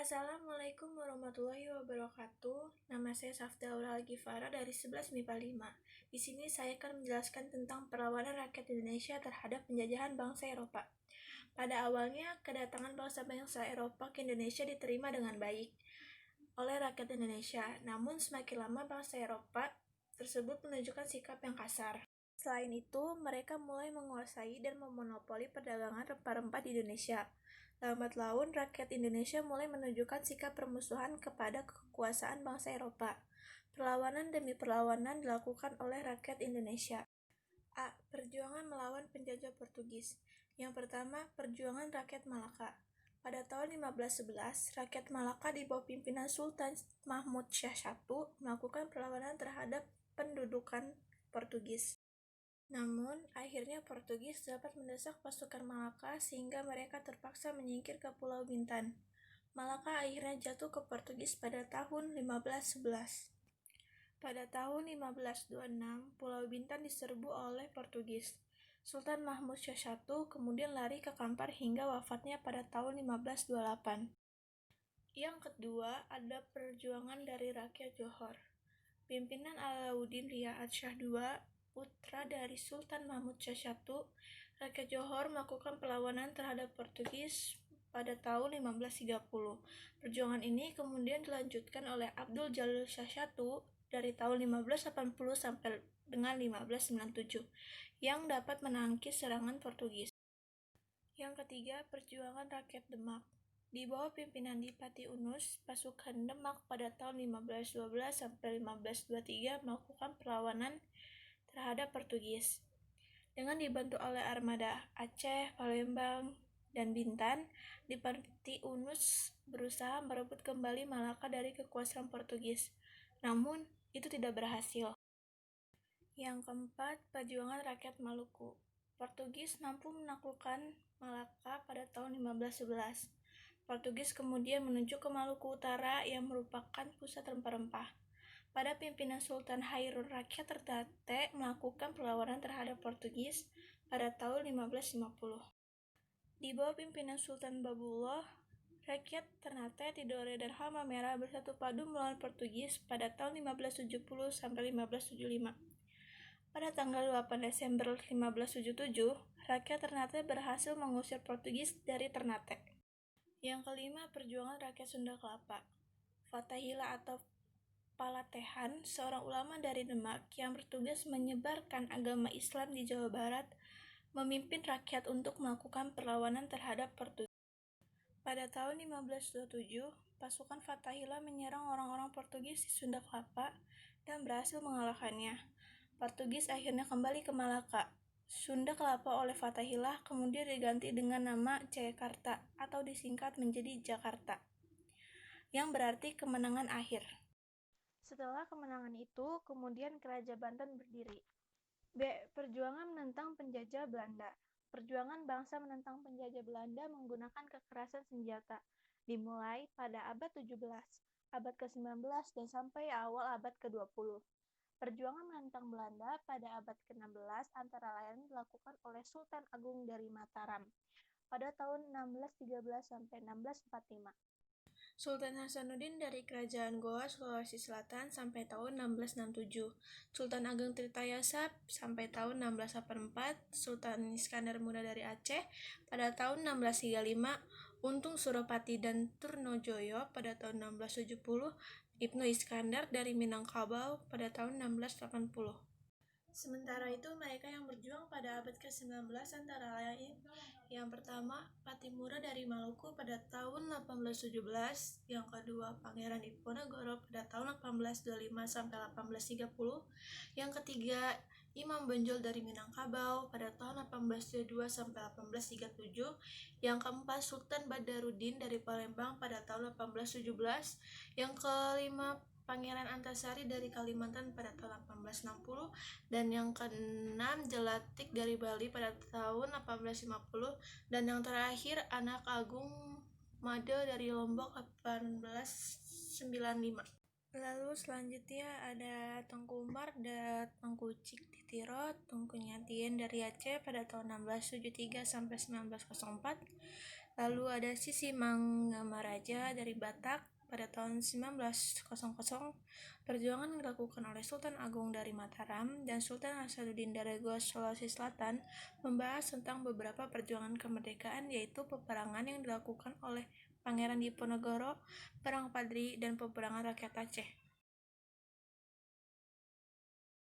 Assalamualaikum warahmatullahi wabarakatuh. Nama saya Safda Aura Al-Ghifara dari 11 MIPA 5. Di sini saya akan menjelaskan tentang perlawanan rakyat Indonesia terhadap penjajahan bangsa Eropa. Pada awalnya, kedatangan bangsa-bangsa Eropa ke Indonesia diterima dengan baik oleh rakyat Indonesia. Namun semakin lama bangsa Eropa tersebut menunjukkan sikap yang kasar. Selain itu, mereka mulai menguasai dan memonopoli perdagangan rempah-rempah di Indonesia. Lambat laun, rakyat Indonesia mulai menunjukkan sikap permusuhan kepada kekuasaan bangsa Eropa. Perlawanan demi perlawanan dilakukan oleh rakyat Indonesia. A. Perjuangan melawan penjajah Portugis. Yang pertama, perjuangan rakyat Malaka. Pada tahun 1511, rakyat Malaka di bawah pimpinan Sultan Mahmud Syah I melakukan perlawanan terhadap pendudukan Portugis. Namun, akhirnya Portugis dapat mendesak pasukan Malaka sehingga mereka terpaksa menyingkir ke Pulau Bintan. Malaka akhirnya jatuh ke Portugis pada tahun 1511. Pada tahun 1526, Pulau Bintan diserbu oleh Portugis. Sultan Mahmud Syah I kemudian lari ke Kampar hingga wafatnya pada tahun 1528. Yang kedua, ada perjuangan dari rakyat Johor. Pimpinan Alauddin Ria'at Shah II, putra dari Sultan Mahmud Syah I, rakyat Johor melakukan perlawanan terhadap Portugis pada tahun 1530. Perjuangan ini kemudian dilanjutkan oleh Abdul Jalil Shah I dari tahun 1580 sampai dengan 1597 yang dapat menangkis serangan Portugis. Yang ketiga, perjuangan rakyat Demak. Di bawah pimpinan Dipati Unus, pasukan Demak pada tahun 1512 sampai 1523 melakukan perlawanan terhadap Portugis. Dengan dibantu oleh armada Aceh, Palembang, dan Bintan, Dipati Unus berusaha merebut kembali Malaka dari kekuasaan Portugis. Namun, itu tidak berhasil. Yang keempat, perjuangan rakyat Maluku. Portugis mampu menaklukkan Malaka pada tahun 1511. Portugis kemudian menuju ke Maluku Utara yang merupakan pusat rempah-rempah. Pada pimpinan Sultan Hairun, rakyat Ternate melakukan perlawanan terhadap Portugis pada tahun 1550. Di bawah pimpinan Sultan Babullah, rakyat Ternate, Tidore, dan Halmahera bersatu padu melawan Portugis pada tahun 1570 sampai 1575. Pada tanggal 8 Desember 1577, rakyat Ternate berhasil mengusir Portugis dari Ternate. Yang kelima, perjuangan rakyat Sunda Kelapa. Fathahillah atau Palatehan, seorang ulama dari Demak yang bertugas menyebarkan agama Islam di Jawa Barat, memimpin rakyat untuk melakukan perlawanan terhadap Portugis. Pada tahun 1527, pasukan Fathahillah menyerang orang-orang Portugis di Sunda Kelapa dan berhasil mengalahkannya. Portugis akhirnya kembali ke Malaka. Sunda Kelapa oleh Fathahillah kemudian diganti dengan nama Jayakarta atau disingkat menjadi Jakarta, yang berarti kemenangan akhir. Setelah kemenangan itu, kemudian Kerajaan Banten berdiri. B. Perjuangan menentang penjajah Belanda. Perjuangan bangsa menentang penjajah Belanda menggunakan kekerasan senjata, dimulai pada abad 17, abad ke-19, dan sampai awal abad ke-20. Perjuangan menentang Belanda pada abad ke-16 antara lain dilakukan oleh Sultan Agung dari Mataram pada tahun 1613 sampai 1645. Sultan Hasanuddin dari Kerajaan Goa, Sulawesi Selatan sampai tahun 1667. Sultan Ageng Tirtayasa sampai tahun 1684. Sultan Iskandar Muda dari Aceh pada tahun 1635. Untung Suropati dan Turnojoyo pada tahun 1670. Ibnu Iskandar dari Minangkabau pada tahun 1680. Sementara itu, mereka yang berjuang pada abad ke-19 antara lain yang pertama, Patimura dari Maluku pada tahun 1817, yang kedua, Pangeran Diponegoro pada tahun 1825 sampai 1830, yang ketiga, Imam Bonjol dari Minangkabau pada tahun 1822 sampai 1837, yang keempat, Sultan Badarudin dari Palembang pada tahun 1817, yang kelima, Pangeran Antasari dari Kalimantan pada tahun 1860, dan yang keenam, Jelatik dari Bali pada tahun 1850, dan yang terakhir, Anak Agung Made dari Lombok 1895. Lalu selanjutnya ada Tengku Umar dan Tengku Cik Titiro, Tengku Nyatien dari Aceh pada tahun 1673 sampai 1904, Lalu ada Sisi Mangamaraja dari Batak pada tahun 1900. Perjuangan yang dilakukan oleh Sultan Agung dari Mataram dan Sultan Hasanuddin dari Goa, Sulawesi Selatan membahas tentang beberapa perjuangan kemerdekaan, yaitu peperangan yang dilakukan oleh Pangeran Diponegoro, Perang Padri, dan peperangan rakyat Aceh.